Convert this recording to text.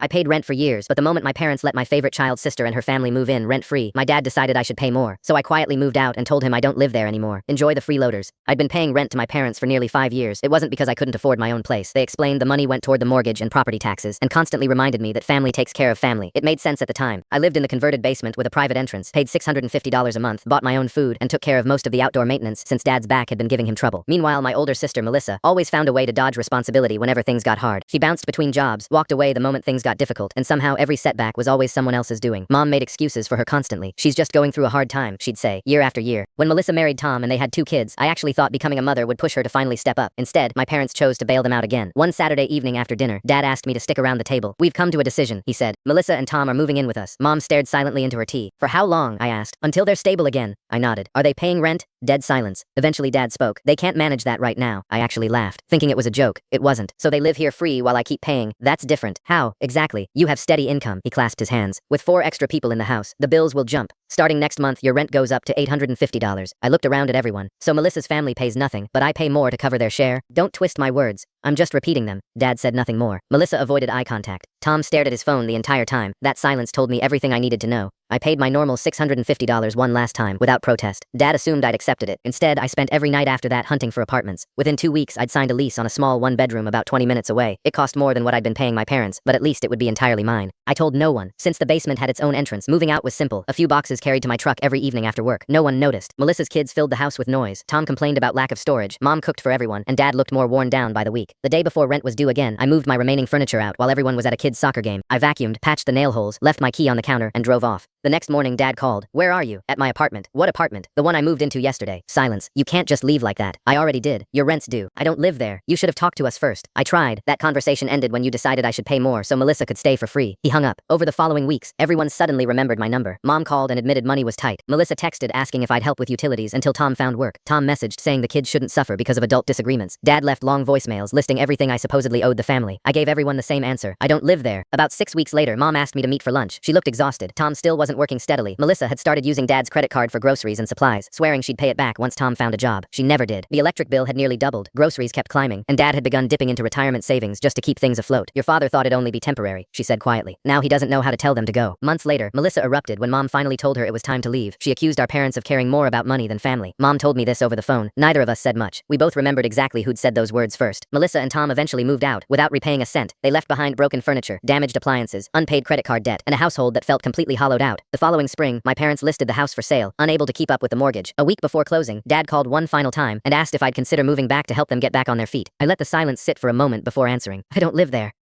I paid rent for years, but the moment my parents let my favorite child's sister and her family move in rent-free, my dad decided I should pay more. So I quietly moved out and told him I don't live there anymore. Enjoy the freeloaders. I'd been paying rent to my parents for nearly 5 years. It wasn't because I couldn't afford my own place. They explained the money went toward the mortgage and property taxes, and constantly reminded me that family takes care of family. It made sense at the time. I lived in the converted basement with a private entrance, paid $650 a month, bought my own food, and took care of most of the outdoor maintenance since Dad's back had been giving him trouble. Meanwhile, my older sister, Melissa, always found a way to dodge responsibility whenever things got hard. She bounced between jobs, walked away the moment things got difficult, and somehow every setback was always someone else's doing. Mom made excuses for her constantly. She's just going through a hard time, she'd say, year after year. When Melissa married Tom and they had 2 kids, I actually thought becoming a mother would push her to finally step up. Instead, my parents chose to bail them out again. One Saturday evening after dinner, Dad asked me to stick around the table. We've come to a decision, he said. Melissa and Tom are moving in with us. Mom stared silently into her tea. For how long? I asked. Until they're stable again. I nodded. Are they paying rent? Dead silence. Eventually Dad spoke. They can't manage that right now. I actually laughed, thinking it was a joke. It wasn't. So they live here free while I keep paying. That's different. How? Exactly. You have steady income. He clasped his hands. With 4 extra people in the house, the bills will jump. Starting next month, your rent goes up to $850. I looked around at everyone. So Melissa's family pays nothing, but I pay more to cover their share? Don't twist my words. I'm just repeating them. Dad said nothing more. Melissa avoided eye contact. Tom stared at his phone the entire time. That silence told me everything I needed to know. I paid my normal $650 one last time, without protest. Dad assumed I'd accepted it. Instead, I spent every night after that hunting for apartments. Within 2 weeks, I'd signed a lease on a small 1-bedroom about 20 minutes away. It cost more than what I'd been paying my parents, but at least it would be entirely mine. I told no one. Since the basement had its own entrance, moving out was simple. A few boxes carried to my truck every evening after work. No one noticed. Melissa's kids filled the house with noise. Tom complained about lack of storage. Mom cooked for everyone, and Dad looked more worn down by the week. The day before rent was due again, I moved my remaining furniture out while everyone was at a kid's soccer game. I vacuumed, patched the nail holes, left my key on the counter, and drove off. The next morning, Dad called. Where are you? At my apartment. What apartment? The one I moved into yesterday. Silence. You can't just leave like that. I already did. Your rent's due. I don't live there. You should have talked to us first. I tried. That conversation ended when you decided I should pay more so Melissa could stay for free. He hung up. Over the following weeks, everyone suddenly remembered my number. Mom called and admitted money was tight. Melissa texted asking if I'd help with utilities until Tom found work. Tom messaged saying the kids shouldn't suffer because of adult disagreements. Dad left long voicemails listing everything I supposedly owed the family. I gave everyone the same answer. I don't live there. About 6 weeks later, Mom asked me to meet for lunch. She looked exhausted. Tom still wasn't working steadily. Melissa had started using Dad's credit card for groceries and supplies, swearing she'd pay it back once Tom found a job. She never did. The electric bill had nearly doubled, groceries kept climbing, and Dad had begun dipping into retirement savings just to keep things afloat. Your father thought it'd only be temporary, she said quietly. Now he doesn't know how to tell them to go. Months later, Melissa erupted when Mom finally told her it was time to leave. She accused our parents of caring more about money than family. Mom told me this over the phone. Neither of us said much. We both remembered exactly who'd said those words first. Melissa and Tom eventually moved out, without repaying a cent. They left behind broken furniture, damaged appliances, unpaid credit card debt, and a household that felt completely hollowed out. The following spring, my parents listed the house for sale, unable to keep up with the mortgage. A week before closing, Dad called one final time and asked if I'd consider moving back to help them get back on their feet. I let the silence sit for a moment before answering. I don't live there.